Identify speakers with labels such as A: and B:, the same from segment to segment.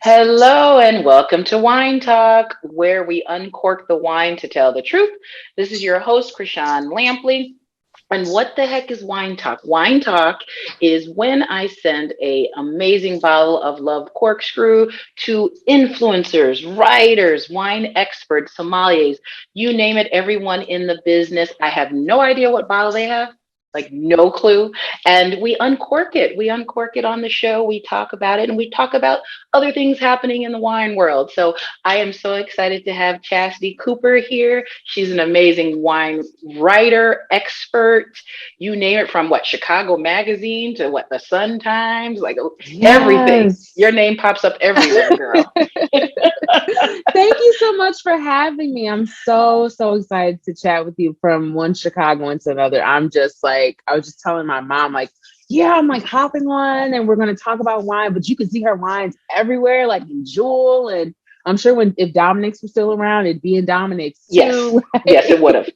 A: Hello and welcome to Wine Talk, where we uncork the wine to tell the truth. This is your host, Chrishon Lampley. And what the heck is Wine Talk? Wine Talk is when I send a amazing bottle of love corkscrew to influencers, writers, wine experts, sommeliers, you name it, everyone in the business. I have no idea what bottle they have. Like no clue. And we uncork it. We uncork it on the show. We talk about it and we talk about other things happening in the wine world. So I am so excited to have Chasity Cooper here. She's an amazing wine writer, expert, you name it, from what, Chicago Magazine to what, the Sun Times, like everything.
B: Yes.
A: Your name pops up everywhere, girl.
B: Thank you so much for having me. I'm so excited to chat with you from one Chicagoan to another. I'm just like, I was just telling my mom, like, yeah, I'm like hopping on and we're going to talk about wine, but you can see her wines everywhere, like in Jewel. And I'm sure if Dominic's was still around, it'd be in Dominic's
A: Yes.
B: too.
A: Yes, it would have.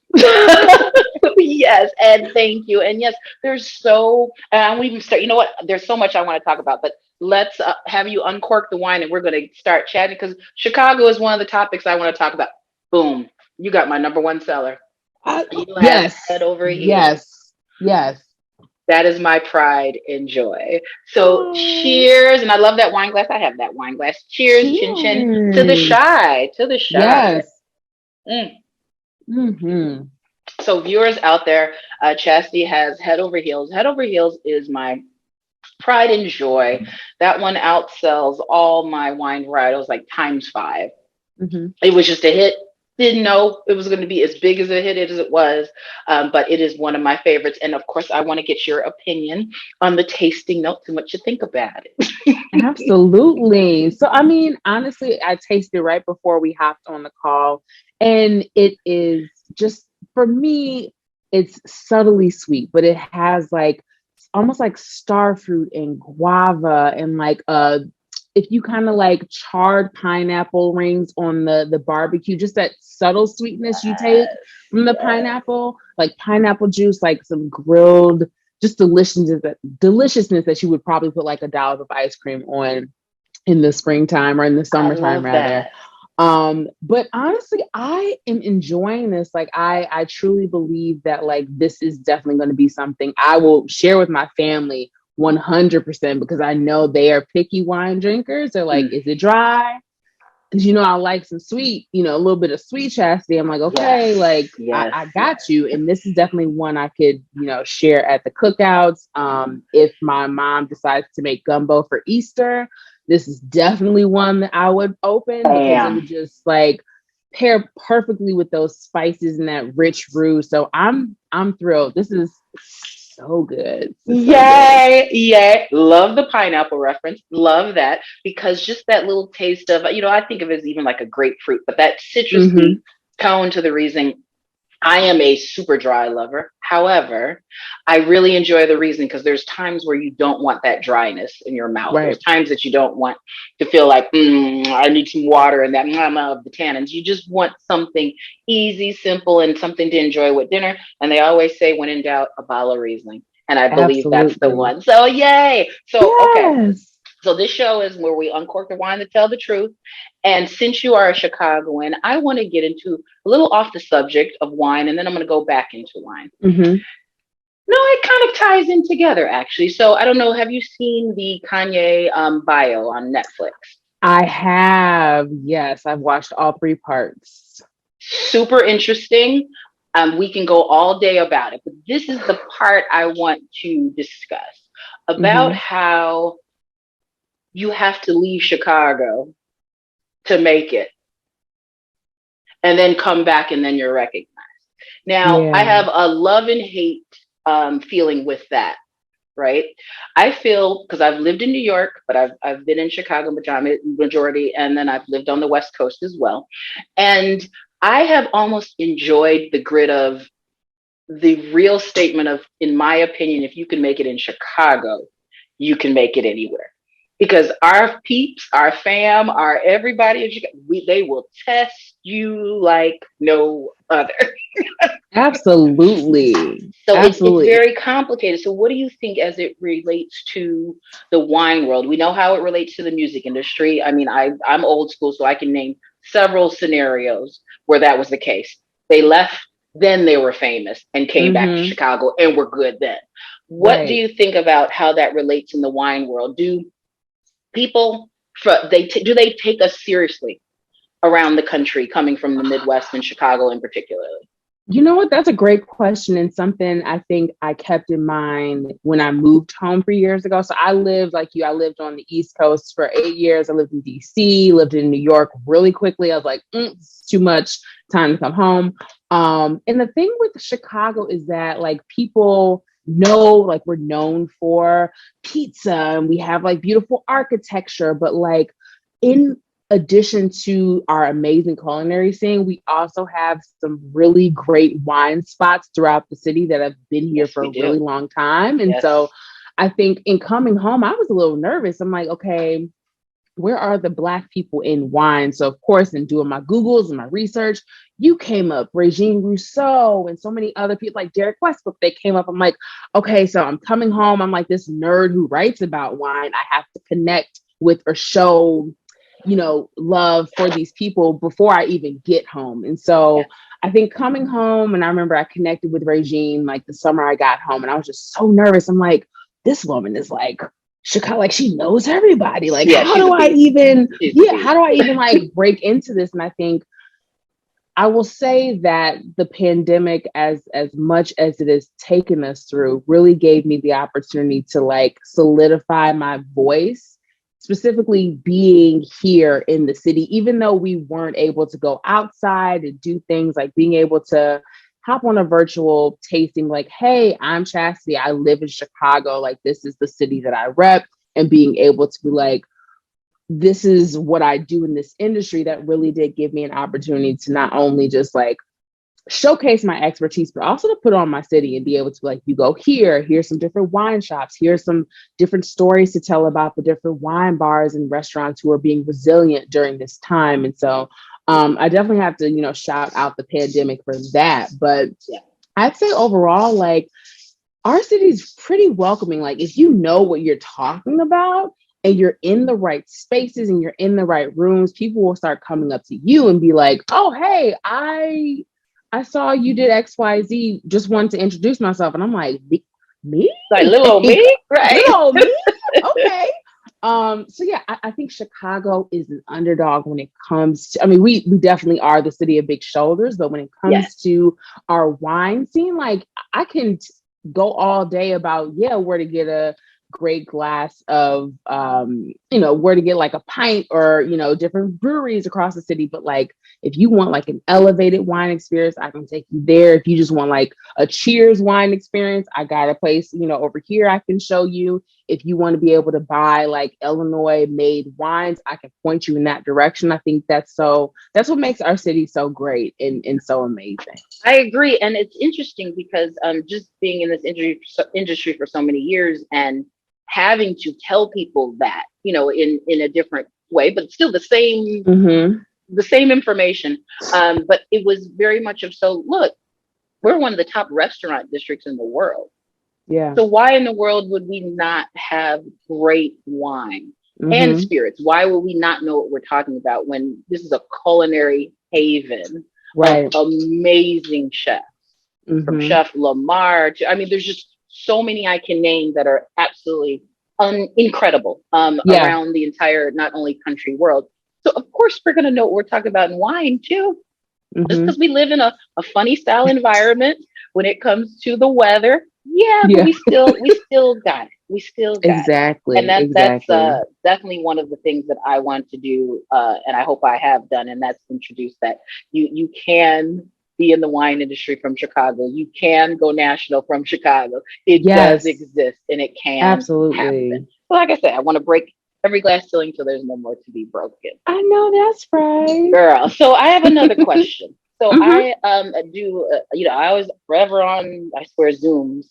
A: Yes, and thank you. And yes, there's so, and we even start, you know what? There's so much I want to talk about, but let's have you uncork the wine and we're going to start chatting because Chicago is one of the topics I want to talk about. Boom. You got my number one seller. You have
B: Yes,
A: head over heels.
B: yes, yes.
A: That is my pride and joy. So
B: Oh,
A: cheers. And I love that wine glass. I have that wine glass. Cheers, chin chin, to the
B: cheers.
A: shy, to the shy.
B: Yes.
A: Mm.
B: Hmm.
A: So viewers out there, Chastity has Head Over Heels. Head Over Heels is my pride and joy. That one outsells all my wine varietals like times five.
B: Hmm.
A: It was just a hit. Didn't know it was going to be as big as a hit as it was, but it is one of my favorites. And of course, I want to get your opinion on the tasting notes and what you think about it.
B: Absolutely. So, I mean, honestly, I tasted right before we hopped on the call, and it is just for me, it's subtly sweet, but it has like almost like star fruit and guava and like if you kind of like charred pineapple rings on the barbecue, just that subtle sweetness you take
A: Yes,
B: from the
A: yes.
B: pineapple, like pineapple juice, like some grilled, just deliciousness that you would probably put like a dollop of ice cream on in the springtime or in the
A: I
B: summertime
A: love
B: rather.
A: that.
B: But honestly, I am enjoying this. Like I truly believe that like this is definitely going to be something I will share with my family 100% because I know they are picky wine drinkers. They're like,
A: Mm,
B: is it dry? Because I like some sweet, a little bit of sweet chastity. I'm like, okay, like
A: yes, yes.
B: I got you. And this is definitely one I could, share at the cookouts. If my mom decides to make gumbo for Easter, this is definitely one that I would open because it would
A: Bam.
B: just like pair perfectly with those spices and that rich roux. So I'm thrilled. This is so good. This is so good.
A: Yay, yay. Love the pineapple reference. Love that because just that little taste of, I think of it as even like a grapefruit, but that citrusy
B: Mm-hmm.
A: tone to the reason. I am a super dry lover. However, I really enjoy the reason because there's times where you don't want that dryness in your mouth. There's
B: Right.
A: times that you don't want to feel like, I need some water and that of the tannins. You just want something easy, simple, and something to enjoy with dinner. And they always say, when in doubt, a bottle of Riesling. And I believe that's the
B: Absolutely.
A: one. So, yay. So, okay.
B: Yes.
A: So this show is where we uncork the wine to tell the truth. And since you are a Chicagoan, I want to get into a little off the subject of wine, and then I'm going to go back into wine.
B: Mm-hmm.
A: No, it kind of ties in together, actually. So I don't know. Have you seen the Kanye bio on Netflix?
B: I have. Yes, I've watched all three parts.
A: Super interesting. We can go all day about it, but this is the part I want to discuss about
B: Hmm.
A: how you have to leave Chicago to make it and then come back and then you're recognized. Now, I
B: Yeah.
A: have a love and hate feeling with that, right? I feel because I've lived in New York, but I've been in Chicago majority, and then I've lived on the West Coast as well. And I have almost enjoyed the grit of the real statement of, in my opinion, if you can make it in Chicago, you can make it anywhere. Because our peeps, our fam, our everybody, they will test you like no other.
B: Absolutely.
A: So it's
B: Absolutely.
A: very complicated. So what do you think as it relates to the wine world? We know how it relates to the music industry. I mean, I'm old school, so I can name several scenarios where that was the case. They left, then they were famous and came back to
B: Mm-hmm.
A: Chicago and were good then. What do
B: Right.
A: you think about how that relates in the wine world? Do people do they take us seriously around the country, coming from the Midwest and Chicago in particular?
B: You know what? That's a great question, and something I think I kept in mind when I moved home 3 years ago. So I lived like you, I lived on the East Coast for 8 years. I lived in DC, lived in New York really quickly. I was like, it's too much time to come home. And the thing with Chicago is that like people know like we're known for pizza and we have like beautiful architecture, but like in addition to our amazing culinary scene, we also have some really great wine spots throughout the city that have been here
A: Yes,
B: for
A: we
B: a really
A: do.
B: long time. And
A: Yes.
B: so I think in coming home, I was a little nervous. I'm like, okay, where are the Black people in wine? So, of course, in doing my Googles and my research, you came up, Regine Rousseau, and so many other people like Derek Westbrook. They came up. I'm like, okay, so I'm coming home. I'm like this nerd who writes about wine. I have to connect with or show, love for these people before I even get home. And
A: Yeah.
B: so I think coming home, and I remember I connected with Regine like the summer I got home, and I was just so nervous. I'm like, this woman is like Chicago, like she knows everybody. Like,
A: Yeah, she's a beast. She's a
B: how
A: beast.
B: do I even like break into this? And I think I will say that the pandemic, as much as it has taken us through, really gave me the opportunity to like solidify my voice, specifically being here in the city, even though we weren't able to go outside and do things like being able to hop on a virtual tasting, like, hey, I'm Chasity, I live in Chicago, like this is the city that I rep, and being able to be like, this is what I do in this industry, that really did give me an opportunity to not only just like showcase my expertise, but also to put on my city and be able to like, you go here, here's some different wine shops, here's some different stories to tell about the different wine bars and restaurants who are being resilient during this time. And so I definitely have to, shout out the pandemic for that. But
A: Yeah.
B: I'd say overall, like our city's pretty welcoming. Like if you know what you're talking about and you're in the right spaces and you're in the right rooms, people will start coming up to you and be like, "Oh, hey, I saw you did XYZ. Just wanted to introduce myself." And I'm like, me?
A: Like little old
B: Like,
A: me, right?
B: little old me? Okay. So yeah, I think Chicago is an underdog when it comes to, I mean, we definitely are the city of big shoulders, but when it
A: Yes.
B: comes to our wine scene, like I can go all day about, yeah, where to get a great glass of where to get like a pint or different breweries across the city. But like if you want like an elevated wine experience, I can take you there. If you just want like a cheers wine experience, I got a place over here I can show you. If you want to be able to buy like Illinois made wines, I can point you in that direction. I think that's what makes our city so great and so amazing.
A: I agree, and it's interesting because just being in this industry for so many years and having to tell people that in a different way, but still
B: Mm-hmm.
A: the same information. But it was very much of, so look, we're one of the top restaurant districts in the world.
B: Yeah.
A: So why in the world would we not have great wine and
B: Mm-hmm.
A: spirits? Why would we not know what we're talking about when this is a culinary haven of
B: Right.
A: amazing chefs, from
B: Mm-hmm.
A: Chef Lamar to, I mean, there's just so many I can name that are absolutely incredible
B: Yeah.
A: around the entire, not only country, world. So of course we're going to know what we're talking about in wine too, just
B: Mm-hmm.
A: because we live in a funny style environment when it comes to the weather. Yeah, but
B: Yeah.
A: we still got it. We still got it. And
B: Exactly.
A: that's
B: Exactly.
A: definitely one of the things that I want to do, and I hope I have done, and that's introduce that you can be in the wine industry from Chicago. You can go national from Chicago. It does
B: Yes.
A: exist, and it can happen.
B: Absolutely.
A: But like I said, I want to break every glass ceiling till there's no more to be broken.
B: I know that's right.
A: Girl, so I have another question. So
B: Mm-hmm.
A: I do I always forever on, I swear, Zooms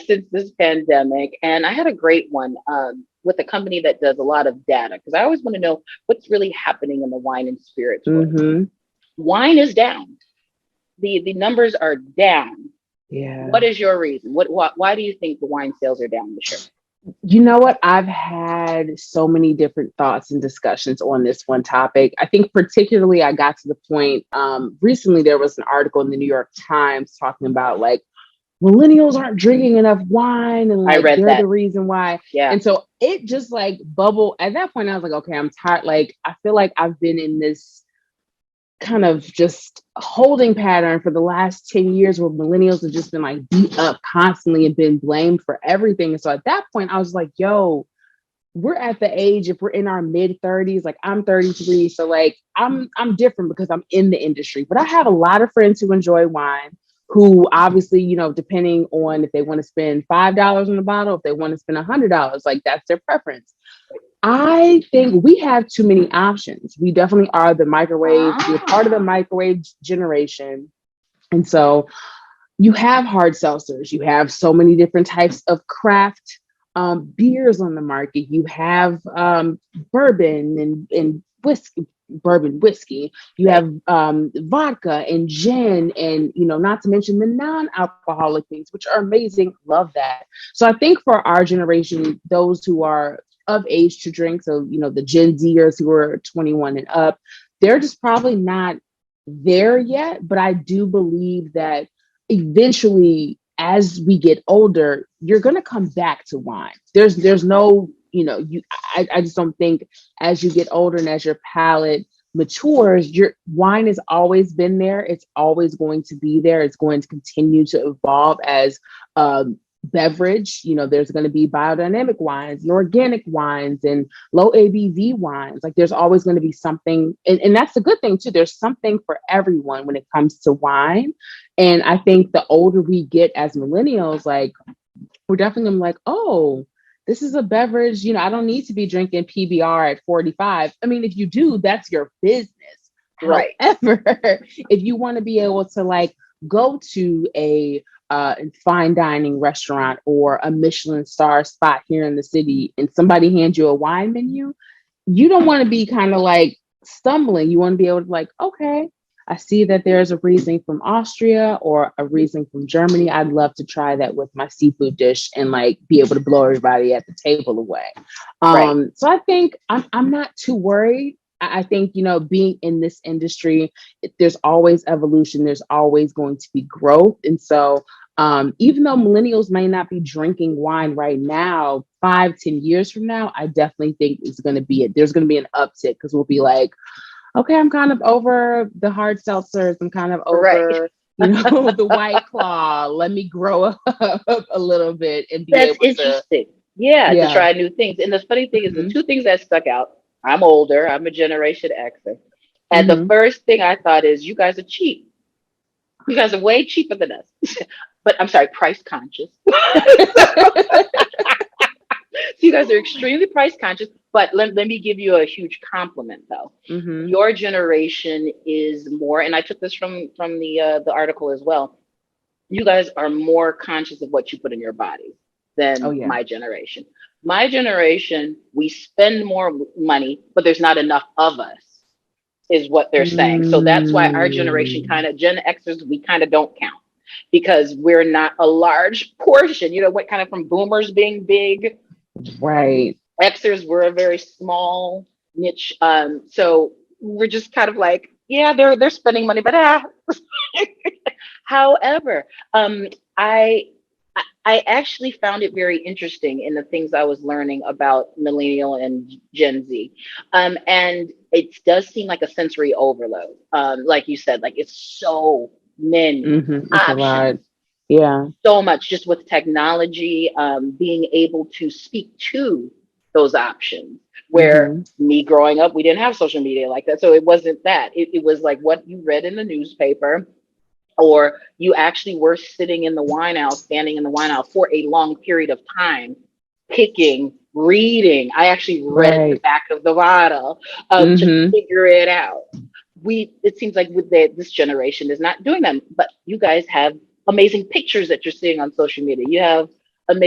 A: since this pandemic, and I had a great one with a company that does a lot of data, because I always want to know what's really happening in the wine and spirits world.
B: Mm-hmm.
A: Wine is down. The numbers are down.
B: Yeah.
A: What is your reason? Why do you think the wine sales are down this year?
B: You know what? I've had so many different thoughts and discussions on this one topic. I think particularly I got to the point recently there was an article in the New York Times talking about like millennials aren't drinking enough wine and
A: I
B: like
A: read
B: they're
A: that.
B: the reason why.
A: Yeah.
B: And so it just like bubbled. At that point, I was like, okay, I'm tired. Like I feel like I've been in this kind of just holding pattern for the last 10 years where millennials have just been like beat up constantly and been blamed for everything. And so at that point, I was like, yo, we're at the age, if we're in our mid 30s, like I'm 33, so like I'm different because I'm in the industry. But I have a lot of friends who enjoy wine, who obviously, you know, depending on if they want to spend $5 on a bottle, if they want to spend $100, like that's their preference. I think we have too many options. We definitely are the microwave, we're part of the
A: Ah,
B: microwave generation. And so you have hard seltzers, you have so many different types of craft beers on the market. You have bourbon and whiskey, bourbon whiskey. You
A: right.
B: have vodka and gin, and you know, not to mention the non-alcoholic things, which are amazing. Love that. So I think for our generation, those who are of age to drink, so you know, the Gen Zers who are 21 and up, they're just probably not there yet. But I do believe that eventually as we get older, you're gonna come back to wine. There's no, you know, I just don't think as you get older and as your palate matures, your wine has always been there. It's always going to be there. It's going to continue to evolve as beverage. You know, there's going to be biodynamic wines and organic wines and low ABV wines. Like there's always going to be something, and that's a good thing too. There's something for everyone when it comes to wine. And I think the older we get as millennials, like we're definitely like, oh, this is a beverage. You know, I don't need to be drinking PBR at 45. I mean, if you do, that's your business.
A: Right.
B: However, if you want to be able to like go to a fine dining restaurant or a Michelin star spot here in the city and somebody hands you a wine menu, you don't want to be kind of like stumbling. You want to be able to like, okay, I see that there's a Riesling from Austria or a Riesling from Germany. I'd love to try that with my seafood dish and like be able to blow everybody at the table away.
A: Right.
B: So I think I'm not too worried. I think, you know, being in this industry, there's always evolution. There's always going to be growth. And so even though millennials may not be drinking wine right now, 5, 10 years from now, I definitely think it's going to be there's going to be an uptick because we'll be like, okay, I'm kind of over the hard seltzers. I'm kind of
A: Right.
B: over, you know, the White Claw. Let me grow up a little bit and be
A: That's
B: able to,
A: interesting. Yeah, to
B: yeah.
A: try new things. And the funny thing is, the
B: Hmm.
A: two things that stuck out. I'm older. I'm a Generation Xer, and the
B: Hmm.
A: first thing I thought is, you guys are cheap. You guys are way cheaper than us. But I'm sorry, price conscious. So you guys are extremely price conscious. But let me give you a huge compliment, though.
B: Hmm.
A: Your generation is more, and I took this from the article as well. You guys are more conscious of what you put in your body
B: Oh
A: than
B: yeah.
A: my generation. My generation, we spend more money, but there's not enough of us, is what they're saying. So that's why our generation,
B: Mm,
A: kind of Gen Xers, we kind of don't count because we're not a large portion. You know, what kind of from boomers being big,
B: right.
A: Xers were a very small niche. So we're just kind of like, yeah, they're spending money, but However, I I actually found it very interesting in the things I was learning about millennial and Gen Z, and it does seem like a sensory overload. Like you said, like it's so many
B: It's a lot.
A: options,
B: Yeah.
A: so much just with technology, being able to speak to those options. Where
B: Hmm.
A: me growing up, we didn't have social media like that, so it wasn't that. It was like what you read in the newspaper, or you actually were sitting in the wine aisle, standing in the wine aisle for a long period of time, picking, reading. I actually read the
B: Right.
A: back of the bottle to
B: Hmm.
A: figure it out. It seems like this generation is not doing that, but you guys have amazing pictures that you're seeing on social media. You have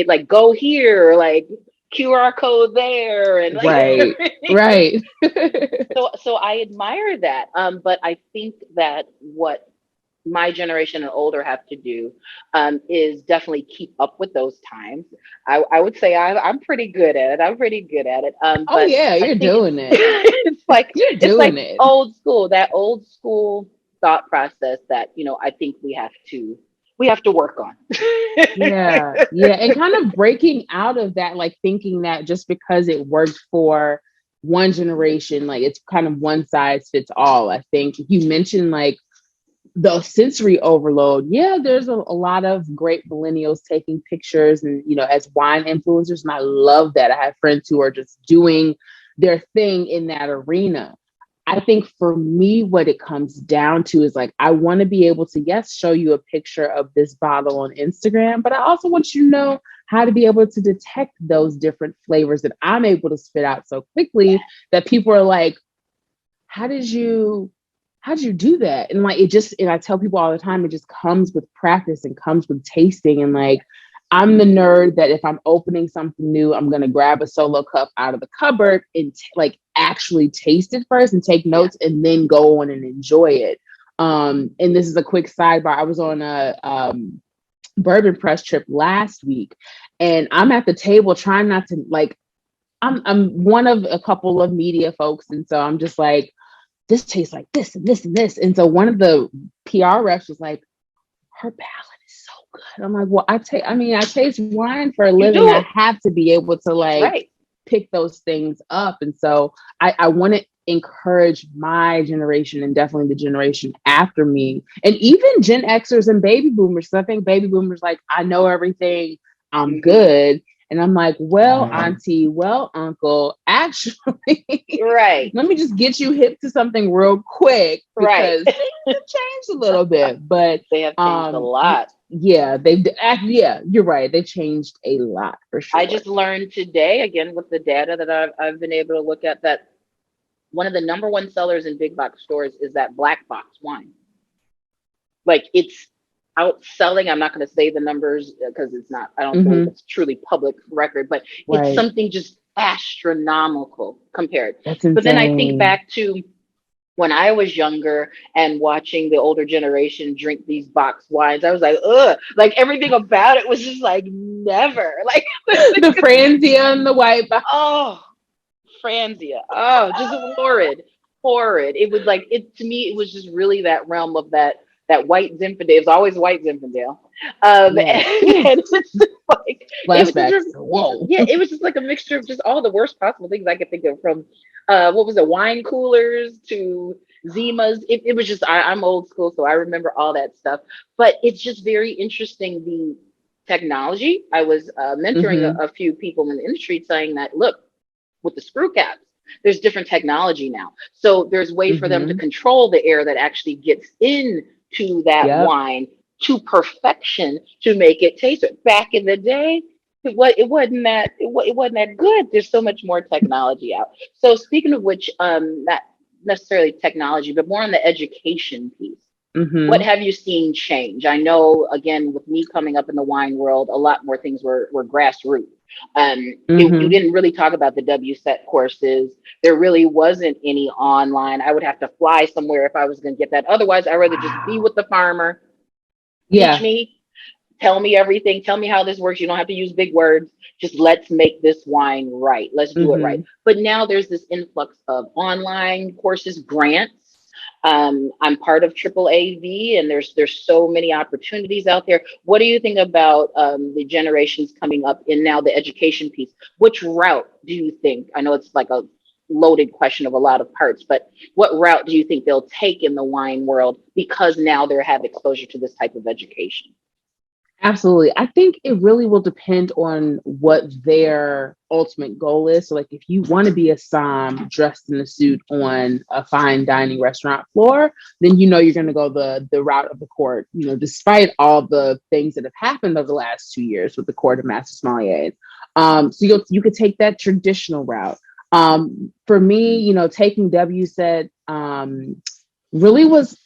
A: like go here, like QR code there, and like
B: Right. Right.
A: so I admire that. But I think that what my generation and older have to do is definitely keep up with those times. I would say I'm pretty good at it. I'm pretty good at it.
B: Oh
A: But
B: yeah,
A: I
B: you're
A: think
B: doing it.
A: it's like
B: You're
A: it's
B: doing
A: like
B: it.
A: old school, that old school thought process that I think we have to work on.
B: Yeah, yeah. And kind of breaking out of that, like thinking that just because it worked for one generation, like it's kind of one size fits all. I think you mentioned like the sensory overload. Yeah, there's a lot of great millennials taking pictures and, as wine influencers. And I love that. I have friends who are just doing their thing in that arena. I think for me, what it comes down to is like, I want to be able to, yes, show you a picture of this bottle on Instagram, but I also want you to know how to be able to detect those different flavors that I'm able to spit out so quickly that people are like, how did you do that? And like, and I tell people all the time, it just comes with practice and comes with tasting. And like, I'm the nerd that if I'm opening something new, I'm going to grab a solo cup out of the cupboard and like actually taste it first and take notes and then go on and enjoy it. And this is a quick sidebar. I was on a bourbon press trip last week, and I'm at the table trying not to like, I'm one of a couple of media folks. And so I'm just like, this tastes like this and this and this. And so one of the PR reps was like, her palate is so good. I'm like, well, I taste wine for a living. I have to be able to like pick those things up. And so I want to encourage my generation and definitely the generation after me, and even Gen Xers and baby boomers. So I think baby boomers like, I know everything, I'm good. And I'm like, well, auntie, well, uncle, actually, let me just get you hip to something real quick because things have changed a little bit. But
A: they have changed a lot.
B: Yeah, you're right. They changed a lot for sure.
A: I just learned today, again, with the data that I've been able to look at, that one of the number one sellers in big box stores is that black box wine. Like, it's outselling. I'm not going to say the numbers because I don't believe it's truly public record, but it's something just astronomical compared.
B: That's insane.
A: But then I think back to when I was younger and watching the older generation drink these box wines. I was like, ugh, like everything about it was just like, never. Like
B: the Franzia and the white box.
A: Oh, Franzia. Oh, just horrid. It was like, to me, it was just really that realm of that white Zinfandel. It was always white Zinfandel. And it's just like
B: flashbacks. Whoa.
A: Yeah, it was just like a mixture of just all the worst possible things I could think of, from what was it, wine coolers to Zimas. It was just, I'm old school, so I remember all that stuff. But it's just very interesting, the technology. I was mentoring a few people in the industry saying that, look, with the screw caps, there's different technology now. So there's ways for them to control the air that actually gets into that wine to perfection to make it taste it. Back in the day, it wasn't that good. There's so much more technology out. So speaking of which, not necessarily technology, but more on the education piece. What have you seen change? I know, again, with me coming up in the wine world, a lot more things were grassroots. You didn't really talk about the WSET courses. There really wasn't any online. I would have to fly somewhere if I was going to get that. Otherwise, I'd rather just be with the farmer. Teach me, tell me everything. Tell me how this works. You don't have to use big words. Just let's make this wine right. Let's do it right. But now there's this influx of online courses, grants. I'm part of Triple AV, and there's so many opportunities out there. What do you think about the generations coming up in now the education piece? Which route do you think? I know it's like a loaded question of a lot of parts, but what route do you think they'll take in the wine world because now they have exposure to this type of education?
B: Absolutely. I think it really will depend on what their ultimate goal is. So like, if you want to be a som dressed in a suit on a fine dining restaurant floor, then you're going to go the route of the court, despite all the things that have happened over the last 2 years with the court of master sommeliers. So you could take that traditional route. For me, taking WSET really was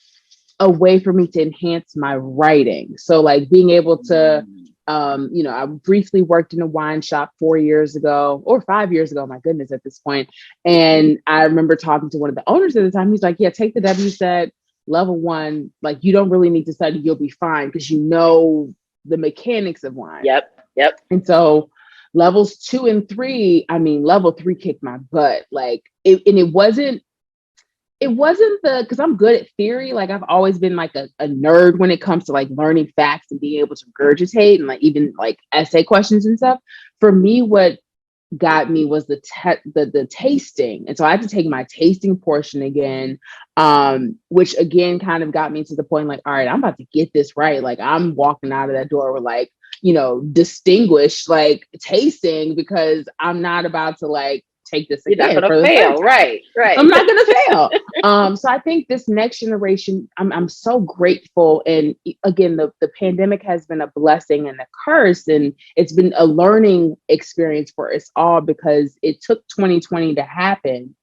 B: a way for me to enhance my writing. So like being able to I briefly worked in a wine shop 4 years ago or 5 years ago, my goodness, at this point. And I remember talking to one of the owners at the time. He's like, yeah, take the WSET level 1. Like, you don't really need to study. You'll be fine because you know the mechanics of wine.
A: Yep.
B: And so levels 2 and 3, I mean, level 3 kicked my butt. Like it wasn't because I'm good at theory. Like, I've always been like a nerd when it comes to like learning facts and being able to regurgitate and like even like essay questions and stuff. For me, what got me was the tasting. And so I had to take my tasting portion again, which again kind of got me to the point like, all right, I'm about to get this right. Like, I'm walking out of that door with like, distinguished like tasting, because I'm not about to like take this again.
A: You're not gonna fail, right?
B: I'm not gonna fail. So I think this next generation, I'm so grateful. And again, the pandemic has been a blessing and a curse, and it's been a learning experience for us all, because it took 2020 to happen.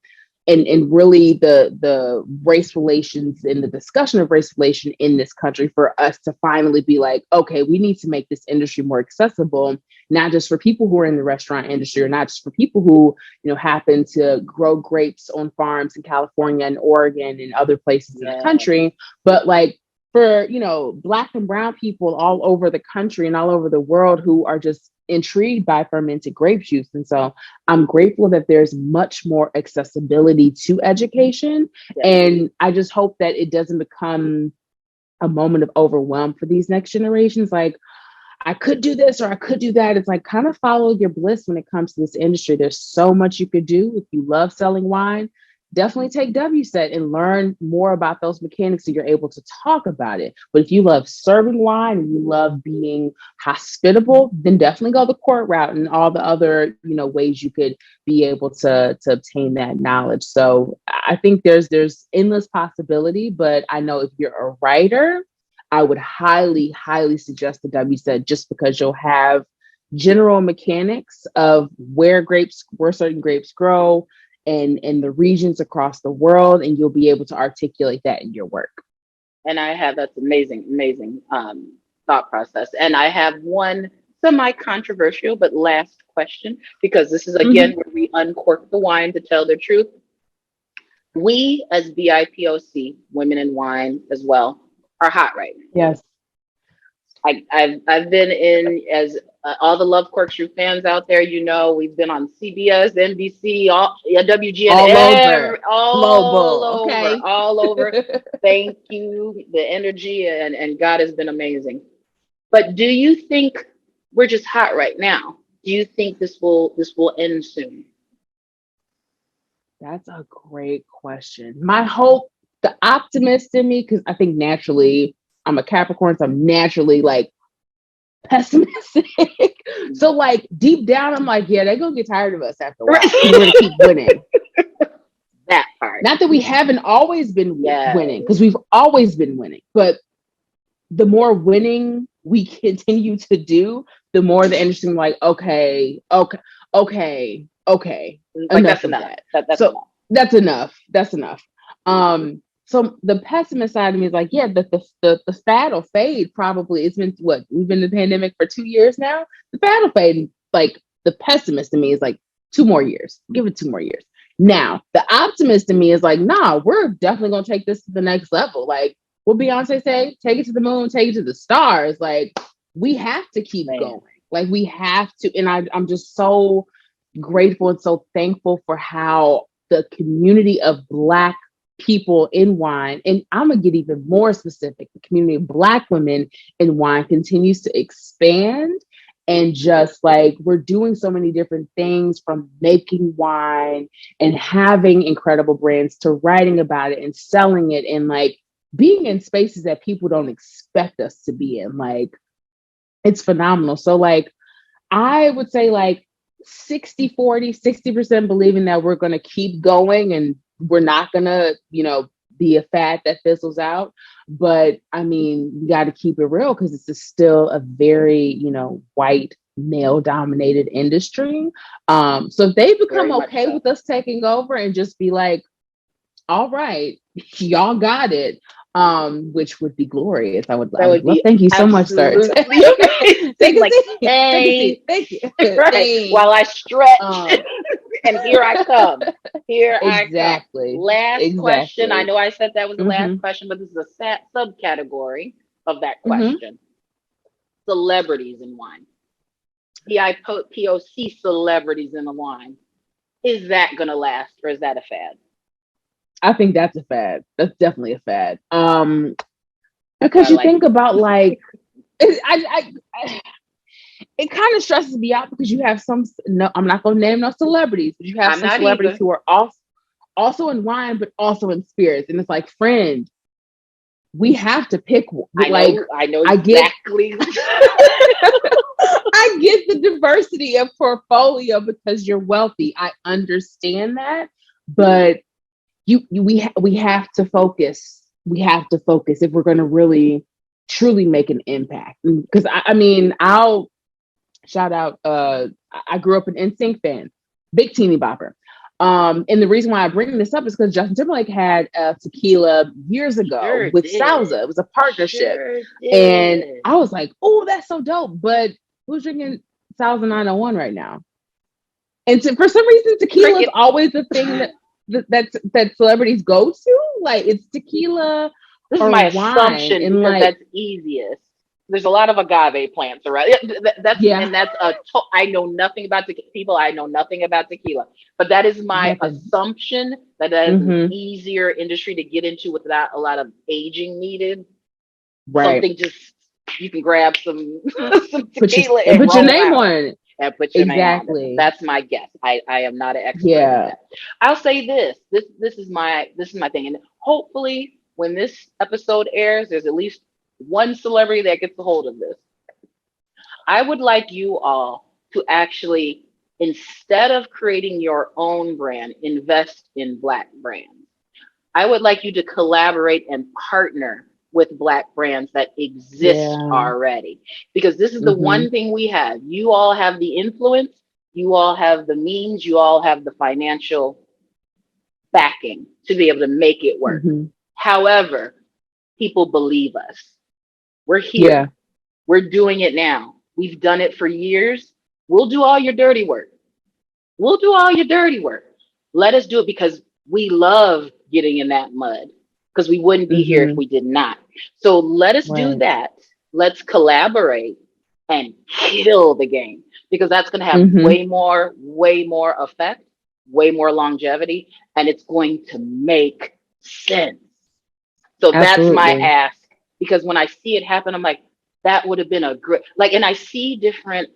B: And really the race relations and the discussion of race relation in this country, for us to finally be like, okay, we need to make this industry more accessible, not just for people who are in the restaurant industry, or not just for people who, happen to grow grapes on farms in California and Oregon and other places in the country, but like for, Black and brown people all over the country and all over the world who are just intrigued by fermented grape juice. And so I'm grateful that there's much more accessibility to education. And I just hope that it doesn't become a moment of overwhelm for these next generations. Like, I could do this or I could do that. It's like, kind of follow your bliss when it comes to this industry. There's so much you could do. If you love selling wine, definitely take WSET and learn more about those mechanics so you're able to talk about it. But if you love serving wine and you love being hospitable, then definitely go the court route and all the other, ways you could be able to obtain that knowledge. So I think there's endless possibility, but I know if you're a writer, I would highly, highly suggest the WSET, just because you'll have general mechanics of where certain grapes grow, and the regions across the world, and you'll be able to articulate that in your work.
A: And that's amazing thought process. And I have one semi-controversial but last question, because this is again where we uncork the wine to tell the truth. We as BIPOC, women in wine as well, are hot right now.
B: Yes.
A: I've been in, as all the Love Corkscrew fans out there, we've been on CBS, NBC, WGN, all over. Thank you, the energy, and God has been amazing. But do you think we're just hot right now? Do you think this will end soon?
B: That's a great question. My hope, the optimist in me, because I think naturally I'm a Capricorn, so I'm naturally like pessimistic. So like deep down, I'm like, yeah, they're gonna get tired of us after a while. We're gonna keep winning.
A: That part.
B: Not that we haven't always been winning, because we've always been winning, but the more winning we continue to do, the more the industry like, okay.
A: Like, that's enough.
B: That's enough. That's enough. So the pessimist side of me is like, yeah, the fad will fade. Probably. It's been we've been in the pandemic for 2 years now. The fad will fade. Like, the pessimist in me is like 2 more years. Give it 2 more years. Now the optimist in me is like, nah, we're definitely gonna take this to the next level. Like, what Beyonce say, take it to the moon, take it to the stars. Like, we have to keep going. Like, we have to. And I'm just so grateful and so thankful for how the community of Black people in wine, and I'm gonna get even more specific, the community of Black women in wine continues to expand. And just like, we're doing so many different things, from making wine and having incredible brands to writing about it and selling it, and like being in spaces that people don't expect us to be in. Like, it's phenomenal. So like, I would say like 60% believing that we're going to keep going and we're not going to, be a fad that fizzles out. But I mean, we got to keep it real, because it's still a very, white, male dominated industry. So if they become okay with us taking over and just be like, all right, y'all got it, which would be glorious. I would love. Thank you so much, sir. Take
A: Like,
B: a seat. Take a
A: hey,
B: seat. Thank you.
A: right, while I stretch,
B: Um,
A: and here I come. Here I come.
B: exactly.
A: Last question. I
B: Exactly.
A: know I said that was the last
B: Mm-hmm.
A: question, but this is a subcategory of that
B: Mm-hmm.
A: question. Celebrities in wine. POC celebrities in the wine. Is that going to last, or is that a fad?
B: I think that's a fad. That's definitely a fad.
A: That's why
B: Because
A: I
B: you
A: like
B: think
A: you.
B: about like, it kind of stresses me out because you have some. No, I'm not going to name no celebrities, but you have
A: I'm
B: some
A: not
B: celebrities
A: either.
B: who are also in wine, but also in spirits, and it's like, friend, we have to pick. Like,
A: I know
B: I get,
A: exactly.
B: I get the diversity of portfolio because you're wealthy. I understand that, but we have to focus. We have to focus if we're going to really truly make an impact. Because I mean, I'll shout out. I grew up an NSYNC fan, big teeny bopper. And the reason why I bring this up is because Justin Timberlake had tequila years ago
A: Sure
B: with Salsa.
A: did.
B: It was a partnership,
A: Sure
B: and
A: did.
B: I was like, "Oh, that's so dope!" But who's drinking Salsa 901 right now? And for some reason, tequila is
A: Cricket.
B: always the thing that celebrities go to. Like it's tequila
A: This is
B: or
A: my
B: wine,
A: assumption
B: and
A: because
B: like
A: that's easiest. There's a lot of agave plants around. That's
B: yeah,
A: and that's I know nothing about the people. I know nothing about tequila, but that is
B: you
A: my
B: have to.
A: assumption that that is an
B: Mm-hmm,
A: easier industry to get into without a lot of aging needed.
B: right.
A: Something just you can grab some some
B: Put your
A: tequila
B: and
A: and
B: put your
A: roll
B: name
A: out
B: on it.
A: and put your name on it.
B: Exactly.
A: That's my guess. I am not an expert in
B: Yeah.
A: that. I'll say this. This is my thing. And hopefully when this episode airs, there's at least one celebrity that gets a hold of this. I would like you all to actually, instead of creating your own brand, invest in Black brands. I would like you to collaborate and partner with Black brands that exist
B: Yeah.
A: already. Because this is the
B: Mm-hmm.
A: one thing we have. You all have the influence, you all have the means, you all have the financial backing to be able to make it work.
B: Mm-hmm.
A: However, people believe us. We're
B: Yeah.
A: here. We're doing it now. We've done it for years. We'll do all your dirty work. We'll do all your dirty work. Let us do it because we love getting in that mud because we wouldn't be here if
B: Mm-hmm.
A: we did not. So let us do
B: Right.
A: that. Let's collaborate and kill the game because that's going to have
B: Mm-hmm.
A: way more effect, way more longevity, and it's going to make sense. So that's my
B: Absolutely.
A: ask because when I see it happen, I'm like, that would have been a great, like, and I see different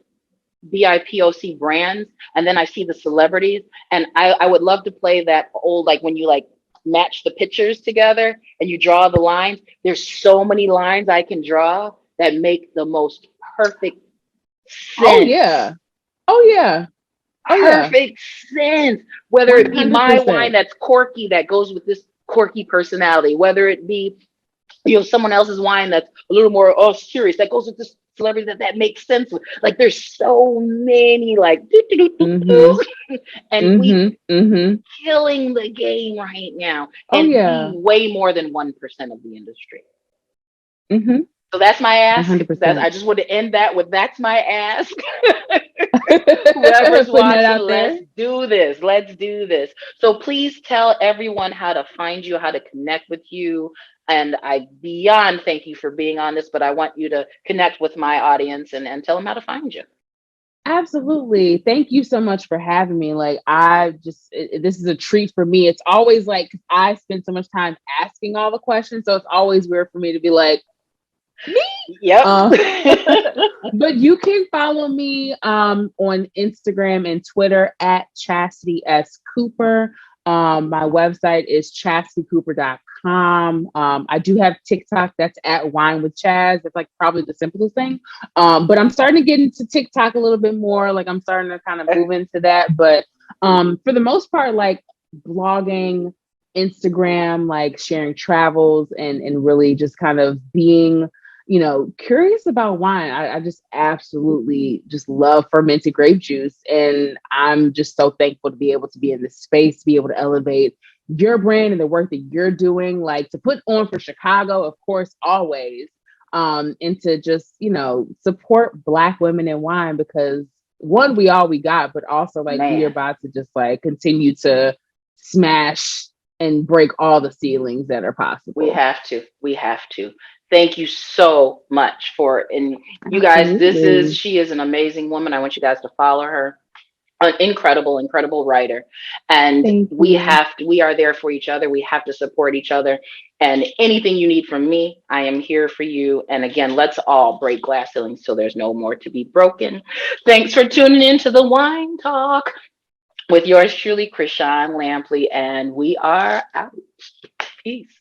A: BIPOC brands, and then I see the celebrities, and I would love to play that old like when you like match the pictures together and you draw the lines. There's so many lines I can draw that make the most perfect
B: Oh
A: sense.
B: yeah. Oh yeah. Oh yeah.
A: Perfect sense. Whether
B: One
A: it be
B: hundred
A: my wine
B: percent.
A: that's quirky that goes with this quirky personality, whether it be someone else's wine that's a little more serious that goes with this celebrity that makes sense with. Like there's so many like
B: Mm-hmm.
A: and we
B: Mm-hmm. Mm-hmm.
A: killing the game right now
B: Oh
A: and be
B: yeah.
A: way more than 1% of the industry.
B: Mm-hmm.
A: So that's my
B: One
A: ask.
B: hundred
A: That's
B: percent.
A: I just want to end that with that's my ask. Whoever's
B: Putting that
A: watching,
B: out
A: let's
B: there.
A: do this. Let's do this. So please tell everyone how to find you, how to connect with you. And I beyond thank you for being on this, but I want you to connect with my audience and tell them how to find you.
B: Absolutely. Thank you so much for having me. Like, this is a treat for me. It's always like, I spend so much time asking all the questions. So it's always weird for me to be like, me?
A: Yep.
B: Uh, but you can follow me on Instagram and Twitter at Chasity S. Cooper. My website is chastitycooper.com. I do have TikTok that's at Wine with Chaz. That's like probably the simplest thing. But I'm starting to get into TikTok a little bit more. Like I'm starting to kind of move into that. But for the most part, like blogging, Instagram, like sharing travels and really just kind of being curious about wine. I just absolutely just love fermented grape juice. And I'm just so thankful to be able to be in this space, to be able to elevate your brand and the work that you're doing, like to put on for Chicago, of course, always. and to just, support Black women in wine, because one, we all we got, but also like we are
A: Man,
B: about to just like continue to smash and break all the ceilings that are
A: we
B: possible.
A: have to. We have to. Thank you so much and you guys,
B: Absolutely.
A: she is an amazing woman. I want you guys to follow her. An incredible writer. And
B: Thank you.
A: we are there for each other. We have to support each other. And anything you need from me, I am here for you. And again, let's all break glass ceilings so there's no more to be broken. Thanks for tuning in to the Wine Talk with yours truly, Chrishon Lampley. And we are out. Peace.